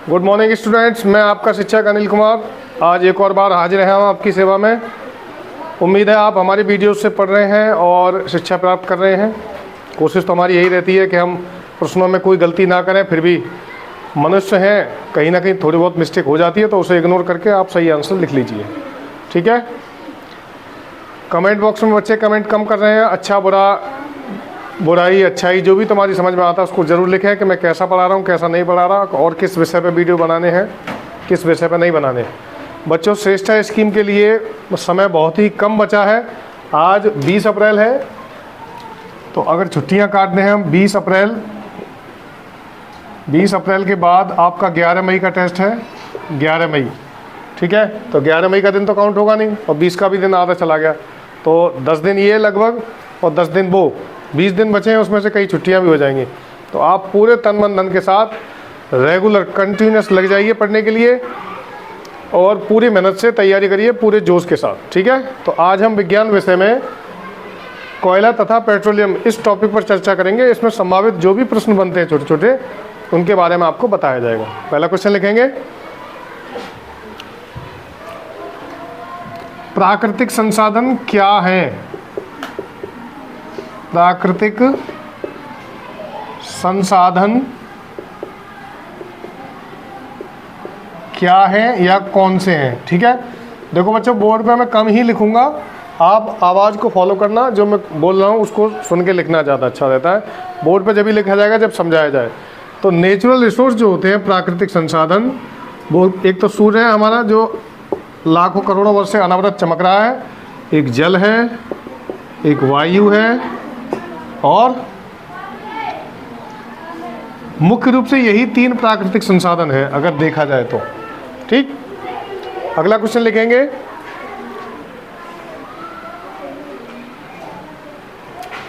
Good morning students, मैं आपका शिक्षक अनिल कुमार आज एक और बार हाजिर हैं हम आपकी सेवा में। उम्मीद है आप हमारी वीडियो से पढ़ रहे हैं और शिक्षा प्राप्त कर रहे हैं। कोशिश तो हमारी यही रहती है कि हम प्रश्नों में कोई गलती ना करें, फिर भी मनुष्य हैं, कहीं ना कहीं थोड़ी बहुत मिस्टेक हो जाती है, तो उसे इग्नोर करके आप सही आंसर लिख लीजिए। ठीक है। कमेंट बॉक्स में बच्चे कमेंट कम कर रहे हैं, अच्छा बुरा, बुराई अच्छाई जो भी तुम्हारी समझ में आता है उसको ज़रूर लिखें कि मैं कैसा पढ़ा रहा हूँ, कैसा नहीं पढ़ा रहा, और किस विषय पे वीडियो बनाने हैं, किस विषय पे नहीं बनाने। बच्चों, श्रेष्ठा स्कीम के लिए समय बहुत ही कम बचा है। आज 20 अप्रैल है, तो अगर छुट्टियां काट दें हम 20 अप्रैल के बाद आपका 11 मई का टेस्ट है, 11 मई। ठीक है, तो 11 मई का दिन तो काउंट होगा नहीं, और 20 का भी दिन आधा चला गया, तो 10 दिन ये लगभग और 10 दिन वो, 20 दिन बचे हैं, उसमें से कई छुट्टियां भी हो जाएंगी। तो आप पूरे तन मन धन के साथ रेगुलर कंटिन्यूस लग जाइए पढ़ने के लिए, और पूरी मेहनत से तैयारी करिए पूरे जोश के साथ। ठीक है। तो आज हम विज्ञान विषय में कोयला तथा पेट्रोलियम इस टॉपिक पर चर्चा करेंगे। इसमें संभावित जो भी प्रश्न बनते हैं छोटे छोटे, उनके बारे में आपको बताया जाएगा। पहला क्वेश्चन लिखेंगे, प्राकृतिक संसाधन क्या है? प्राकृतिक संसाधन क्या है या कौन से हैं? ठीक है। देखो बच्चों, बोर्ड पे मैं कम ही लिखूंगा, आप आवाज़ को फॉलो करना, जो मैं बोल रहा हूँ उसको सुन के लिखना ज़्यादा अच्छा रहता है। बोर्ड पे जब भी लिखा जाएगा जब समझाया जाए। तो नेचुरल रिसोर्स जो होते हैं, प्राकृतिक संसाधन, वो एक तो सूर्य है हमारा जो लाखों करोड़ों वर्ष से अनवरत चमक रहा है, एक जल है, एक वायु है, और मुख्य रूप से यही 3 प्राकृतिक संसाधन है अगर देखा जाए तो। ठीक। अगला क्वेश्चन लिखेंगे,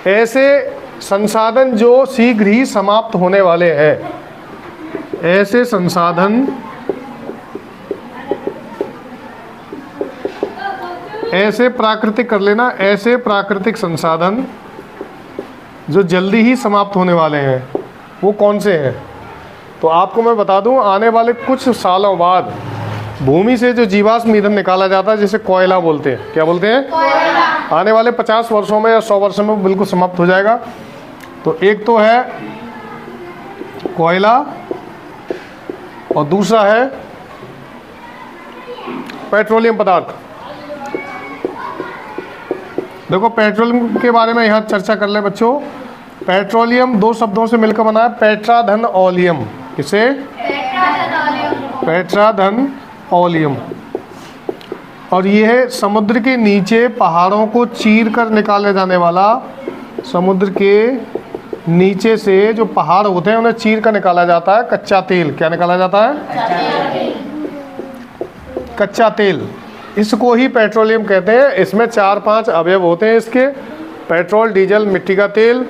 ऐसे संसाधन जो शीघ्र ही समाप्त होने वाले हैं। ऐसे संसाधन, ऐसे प्राकृतिक कर लेना, ऐसे प्राकृतिक संसाधन जो जल्दी ही समाप्त होने वाले हैं, वो कौन से हैं? तो आपको मैं बता दूं, आने वाले कुछ सालों बाद भूमि से जो जीवाश्म ईंधन निकाला जाता है, जिसे कोयला बोलते हैं, क्या बोलते हैं? कोयला। आने वाले 50 वर्षों में या 100 वर्षों में बिल्कुल समाप्त हो जाएगा। तो एक तो है कोयला, और दूसरा है पेट्रोलियम पदार्थ। देखो, पेट्रोलियम के बारे में यहाँ चर्चा कर ले बच्चों। पेट्रोलियम 2 शब्दों से मिलकर बना है, पेट्रा धन ओलियम। किसे? पेट्रा धन ओलियम। और ये है समुद्र के नीचे पहाड़ों को चीर कर निकाले जाने वाला, समुद्र के नीचे से जो पहाड़ होते हैं उन्हें चीर कर निकाला जाता है कच्चा तेल। क्या निकाला जाता है? कच्चा तेल। इसको ही पेट्रोलियम कहते हैं। इसमें 4-5 अवयव होते हैं इसके, पेट्रोल, डीजल, मिट्टी का तेल,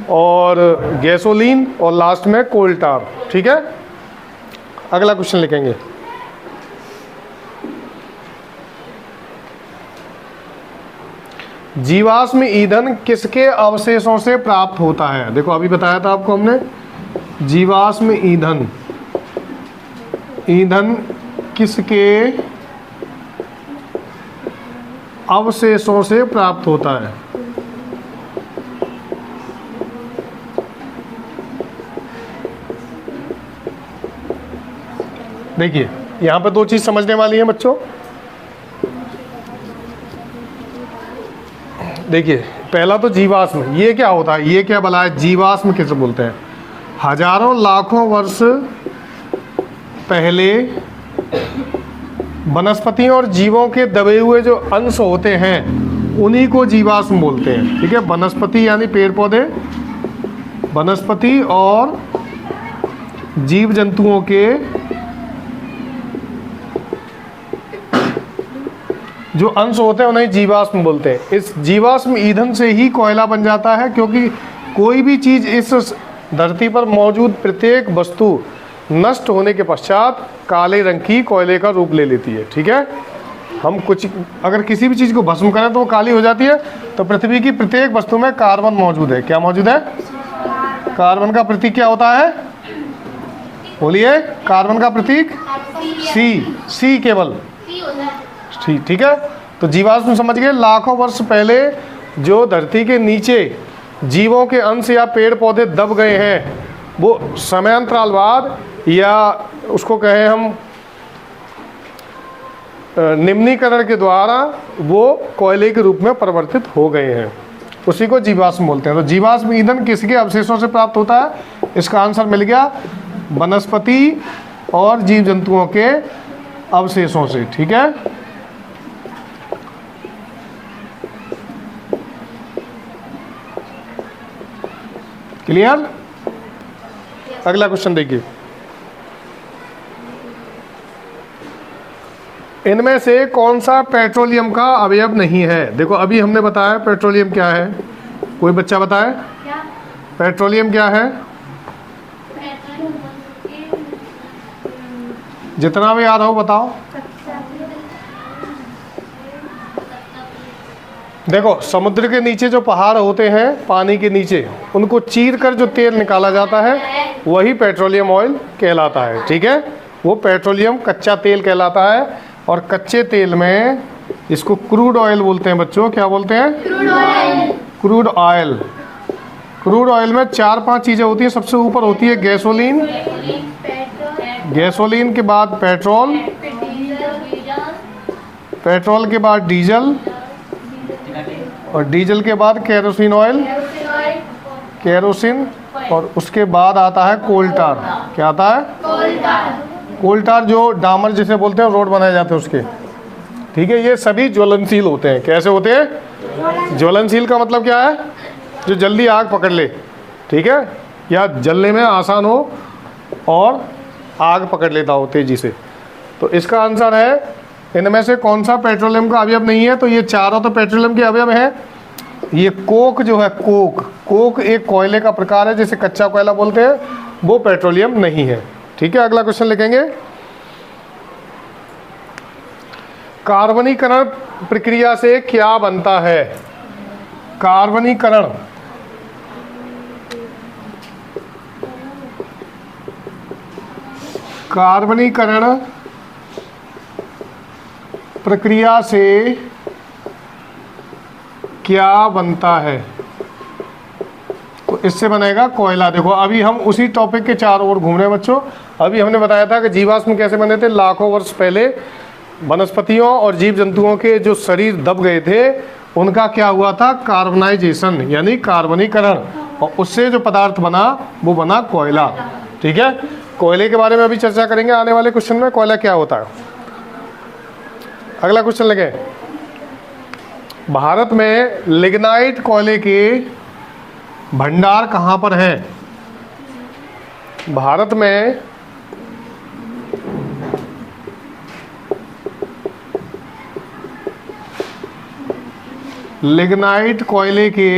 और गैसोलीन, और लास्ट में कोल टार। ठीक है। अगला क्वेश्चन लिखेंगे, जीवाश्म ईंधन किसके अवशेषों से प्राप्त होता है? देखो, अभी बताया था आपको हमने, जीवाश्म ईंधन, ईंधन किसके अवशेषों से प्राप्त होता है? देखिए, यहां पर 2 चीज समझने वाली है बच्चों। देखिए, पहला तो जीवाश्म, ये क्या होता है, ये क्या भला है? जीवाश्म किसे बोलते हैं? हजारों लाखों वर्ष पहले वनस्पतियों और जीवों के दबे हुए जो अंश होते हैं, उन्हीं को जीवाश्म बोलते हैं। ठीक है। वनस्पति यानी पेड़ पौधे, वनस्पति और जीव जंतुओं के जो अंश होते हैं उन्हें जीवाश्म बोलते हैं। इस जीवाश्म ईंधन से ही कोयला बन जाता है, क्योंकि कोई भी चीज़ इस धरती पर मौजूद प्रत्येक वस्तु नष्ट होने के पश्चात काले रंग की कोयले का रूप ले लेती है। ठीक है। हम कुछ अगर किसी भी चीज़ को भस्म करें तो वो काली हो जाती है। तो पृथ्वी की प्रत्येक वस्तु में कार्बन मौजूद है। क्या मौजूद है? कार्बन का प्रतीक क्या होता है? बोलिए, कार्बन का प्रतीक सी केवल, ठीक है। तो जीवाश्म समझ गए। लाखों वर्ष पहले जो धरती के नीचे जीवों के अंश या पेड़ पौधे दब गए हैं, वो समयांतराल बाद या उसको कहें हम निम्नीकरण के द्वारा वो कोयले के रूप में परिवर्तित हो गए हैं, उसी को जीवाश्म बोलते हैं। तो जीवाश्म ईंधन किसके अवशेषों से प्राप्त होता है? इसका आंसर मिल गया, वनस्पति और जीव जंतुओं के अवशेषों से, ठीक है। क्लियर? अगला क्वेश्चन देखिए, इनमें से कौन सा पेट्रोलियम का अवयव नहीं है? देखो अभी हमने बताया पेट्रोलियम क्या है, कोई बच्चा बताए क्या? पेट्रोलियम क्या है? जितना भी याद हो बताओ। देखो समुद्र के नीचे जो पहाड़ होते हैं पानी के नीचे, उनको चीर कर जो तेल निकाला जाता है वही पेट्रोलियम ऑयल कहलाता है, ठीक है। वो पेट्रोलियम कच्चा तेल कहलाता है। और कच्चे तेल में इसको क्रूड ऑयल बोलते हैं बच्चों। क्या बोलते हैं? Crude oil. Crude oil, crude oil में 4-5 चीज़ें होती हैं। सबसे ऊपर होती है गैसोलीन, गैसोलीन के बाद पेट्रोल, पेट्रोल के बाद डीजल, और डीजल के बाद केरोसिन ऑयल, केरोसिन, और उसके बाद आता है कोल टार। क्या आता है? कोल टार। कोल टार जो डामर जिसे बोलते हैं, रोड बनाए जाते हैं उसके, ठीक है। ये सभी ज्वलनशील होते हैं। कैसे होते हैं? ज्वलनशील का मतलब क्या है? जो जल्दी आग पकड़ ले, ठीक है, या जलने में आसान हो और आग पकड़ लेता हो तेजी से। तो इसका आंसर है, इनमें से कौन सा पेट्रोलियम का अवयव नहीं है? तो ये चारों तो पेट्रोलियम के अवयव हैं। ये कोक जो है, कोक एक कोयले का प्रकार है जिसे कच्चा कोयला बोलते हैं, वो पेट्रोलियम नहीं है, ठीक है। अगला क्वेश्चन लिखेंगे, कार्बनीकरण प्रक्रिया से क्या बनता है? कार्बनीकरण, कार्बनीकरण प्रक्रिया से क्या बनता है? तो इससे बनेगा कोयला। देखो अभी हम उसी टॉपिक के चारों ओर घूम रहे हैं बच्चों। अभी हमने बताया था कि जीवाश्म कैसे बने थे। लाखों वर्ष पहले वनस्पतियों और जीव जंतुओं के जो शरीर दब गए थे, उनका क्या हुआ था? कार्बनाइजेशन, यानी कार्बनीकरण, और उससे जो पदार्थ बना वो बना कोयला, ठीक है। कोयले के बारे में अभी चर्चा करेंगे आने वाले क्वेश्चन में, कोयला क्या होता है। अगला क्वेश्चन लगे, भारत में लिग्नाइट कोयले के भंडार कहाँ पर हैं? भारत में लिग्नाइट कोयले के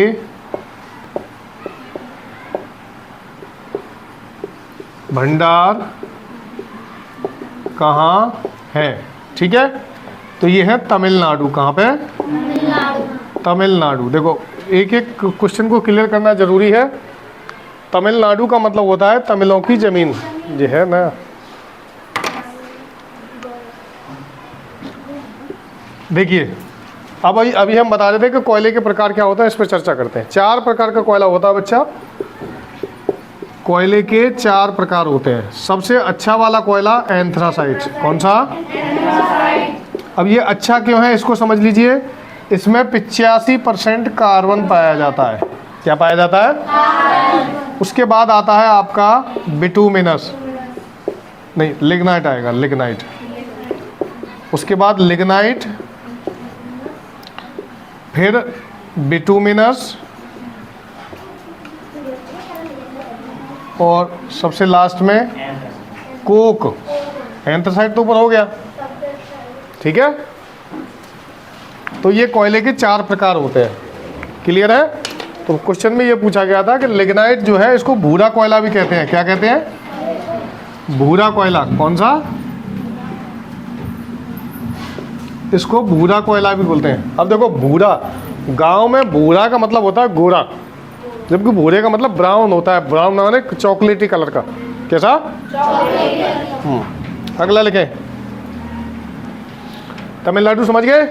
भंडार कहाँ है? ठीक है, तो ये है तमिलनाडु। कहाँ पे? तमिलनाडु। देखो एक एक क्वेश्चन को क्लियर करना जरूरी है। तमिलनाडु का मतलब होता है तमिलों की जमीन, ये है ना। देखिए अब अभी हम बता रहे थे कि कोयले के प्रकार क्या होता है, इस पर चर्चा करते हैं। 4 प्रकार का कोयला होता है बच्चा। कोयले के 4 प्रकार होते हैं। सबसे अच्छा वाला कोयला एंथ्रासाइट। कौन सा? अब ये अच्छा क्यों है इसको समझ लीजिए। इसमें 85% कार्बन पाया जाता है। क्या पाया जाता है? उसके बाद आता है आपका बिटुमिनस, नहीं लिग्नाइट आएगा, लिग्नाइट। उसके बाद लिग्नाइट, फिर बिटुमिनस, और सबसे लास्ट में कोक। एंथ्रासाइट तो ऊपर हो गया, ठीक है। तो ये कोयले के 4 प्रकार होते हैं। क्लियर है? तो क्वेश्चन में ये पूछा गया था कि लिग्नाइट जो है इसको भूरा कोयला भी कहते हैं। क्या कहते हैं? भूरा कोयला। कौन सा? इसको भूरा कोयला भी बोलते हैं। अब देखो भूरा, गांव में भूरा का मतलब होता है गोरा, जबकि भूरे का मतलब ब्राउन होता है। ब्राउन माने चॉकलेटी कलर का, कैसा? अगला लिखें, तमिलनाडु। समझ गए?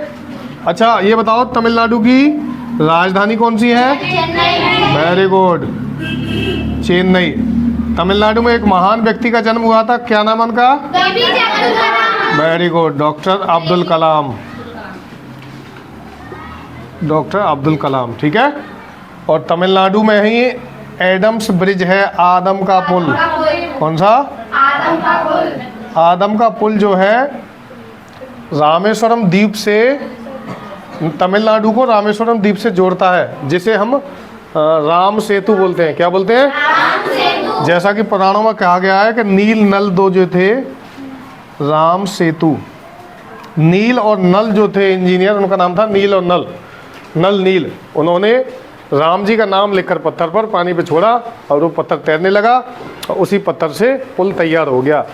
अच्छा ये बताओ तमिलनाडु की राजधानी कौन सी है? Very good, Chennai. तमिलनाडु में एक महान व्यक्ति का जन्म हुआ था, क्या नाम है उनका? Very good, doctor Abdul Kalam. Doctor Abdul Kalam, ठीक है। और तमिलनाडु में ही एडम्स ब्रिज है, आदम का पुल। कौन सा? आदम का पुल। आदम का पुल जो है रामेश्वरम द्वीप से, तमिलनाडु को रामेश्वरम द्वीप से जोड़ता है, जिसे हम राम सेतु बोलते हैं। क्या बोलते हैं? राम सेतु। जैसा कि पुराणों में कहा गया है कि नील नल दो जो थे, राम सेतु। नील और नल जो थे इंजीनियर, उनका नाम था नील और नल, नल नील। उन्होंने राम जी का नाम लिखकर पत्थर पर पानी पे छोड़ा और वो पत्थर तैरने लगा और उसी पत्थर से पुल तैयार हो गया।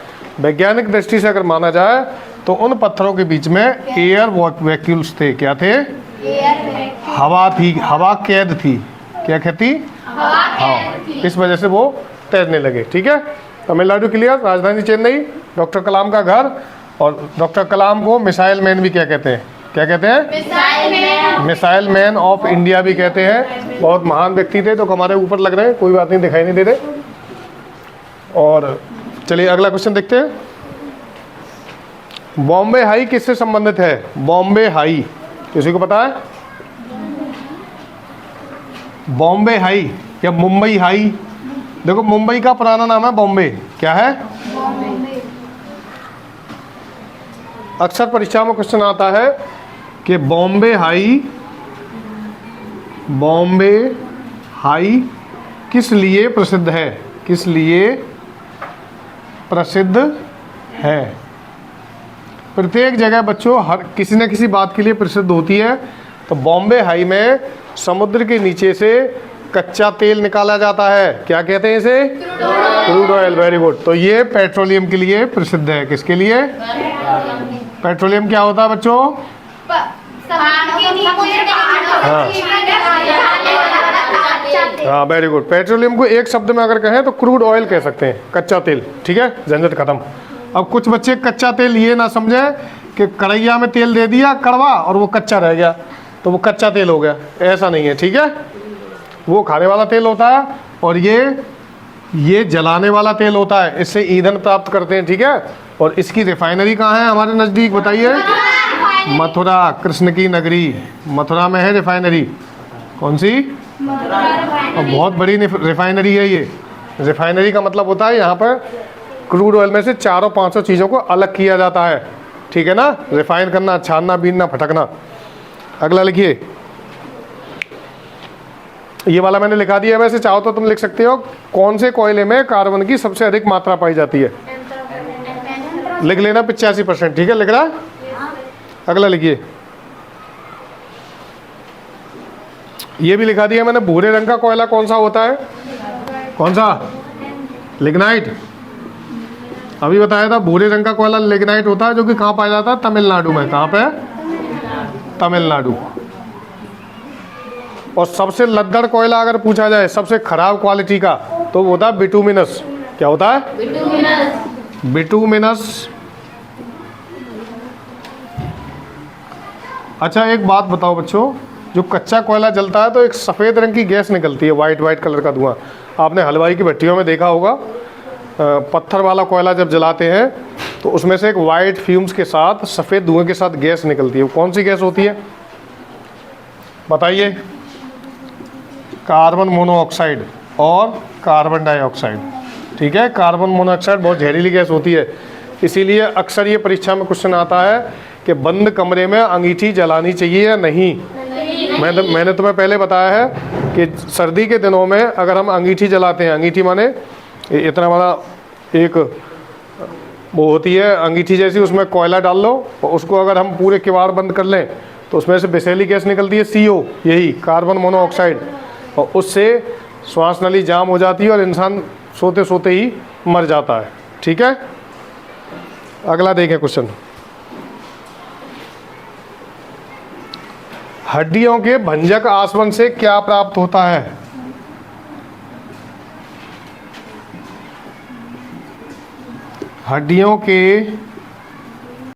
वैज्ञानिक दृष्टि से अगर माना जाए तो उन पत्थरों के बीच में एयर वैक्यूल्स थे। क्या थे? हवा थी, हवा कैद थी। क्या कहती? हाँ, इस वजह से वो तैरने लगे। ठीक है, तमिलनाडु क्लियर। राजधानी चेन्नई, डॉक्टर कलाम का घर, और डॉक्टर कलाम को मिसाइल मैन भी क्या कहते हैं? क्या कहते हैं? मिसाइल मैन ऑफ इंडिया भी कहते हैं। बहुत महान व्यक्ति थे, तो हमारे ऊपर लग रहे हैं, कोई बात नहीं, दिखाई नहीं दे रहे। और चलिए अगला क्वेश्चन देखते हैं। बॉम्बे हाई किससे संबंधित है? बॉम्बे हाई किसी को पता है? बॉम्बे हाई या मुंबई हाई? देखो मुंबई का पुराना नाम है बॉम्बे। क्या है? अक्सर परीक्षा में क्वेश्चन आता है कि बॉम्बे हाई किस लिए प्रसिद्ध है? किस लिए प्रसिद्ध है? प्रत्येक जगह बच्चों हर किसी न किसी बात के लिए प्रसिद्ध होती है। तो बॉम्बे हाई में समुद्र के नीचे से कच्चा तेल निकाला जाता है। क्या कहते हैं इसे? Crude oil. Very good. तो ये पेट्रोलियम के लिए प्रसिद्ध है। किसके लिए? पेट्रोलियम क्या होता है बच्चों? हाँ वेरी गुड। पेट्रोलियम को एक शब्द में अगर कहें तो क्रूड ऑयल कह सकते हैं, कच्चा तेल। ठीक है, झंझट खत्म। अब कुछ बच्चे कच्चा तेल ये ना समझे कि कढ़ैया में तेल दे दिया कड़वा और वो कच्चा रह गया तो वो कच्चा तेल हो गया, ऐसा नहीं है। ठीक है, वो खाने वाला तेल होता है और ये जलाने वाला तेल होता है, इससे ईंधन प्राप्त करते हैं। ठीक है, और इसकी रिफाइनरी कहाँ है हमारे नज़दीक? बताइए। मथुरा, कृष्ण की नगरी, मथुरा में है रिफाइनरी। कौन सी? और बहुत बड़ी रिफाइनरी है ये। रिफाइनरी का मतलब होता है यहाँ पर क्रूड ऑयल में से 400-500 चीज़ों को अलग किया जाता है। ठीक है ना, रिफाइन करना, छानना, बीनना, फटकना। अगला लिखिए, ये वाला मैंने लिखा दिया, वैसे चाहो तो तुम लिख सकते हो। कौन से कोयले में कार्बन की सबसे अधिक मात्रा पाई जाती है? लिख लेना 85%। ठीक है, लिख रहा। अगला लिखिए, ये भी लिखा दिया मैंने। भूरे रंग का कोयला कौन सा होता है? कौन सा? लिग्नाइट। अभी बताया था भूरे रंग का कोयला लिग्नाइट होता है, जो कि कहाँ पाया जाता है? तमिलनाडु में। कहाँ पे? तमिलनाडु। और सबसे लद्दड़ कोयला अगर पूछा जाए, सबसे खराब क्वालिटी का, तो वो होता है बिटुमिनस। क्या होता है? बिटुमिनस। अच्छा एक बात बताओ बच्चों, जो कच्चा कोयला जलता है तो एक सफ़ेद रंग की गैस निकलती है, वाइट कलर का धुआं। आपने हलवाई की भट्टियों में देखा होगा, पत्थर वाला कोयला जब जलाते हैं तो उसमें से एक वाइट फ्यूम्स के साथ, सफ़ेद धुएं के साथ गैस निकलती है। वो कौन सी गैस होती है? बताइए। कार्बन मोनोऑक्साइड और कार्बन डाइऑक्साइड। ठीक है, कार्बन मोनोऑक्साइड बहुत जहरीली गैस होती है, इसीलिए अक्सर ये परीक्षा में क्वेश्चन आता है कि बंद कमरे में अंगीठी जलानी चाहिए या नहीं। मैंने तुम्हें पहले बताया है कि सर्दी के दिनों में अगर हम अंगीठी जलाते हैं, अंगीठी माने इतना बड़ा एक वो होती है अंगीठी जैसी, उसमें कोयला डाल लो और उसको अगर हम पूरे किवाड़ बंद कर लें तो उसमें से विषैली गैस निकलती है, CO, यही कार्बन मोनोऑक्साइड, और उससे श्वास नली जाम हो जाती है और इंसान सोते सोते ही मर जाता है। ठीक है, अगला देखें क्वेश्चन। हड्डियों के भंजक आसवन से क्या प्राप्त होता है? हड्डियों के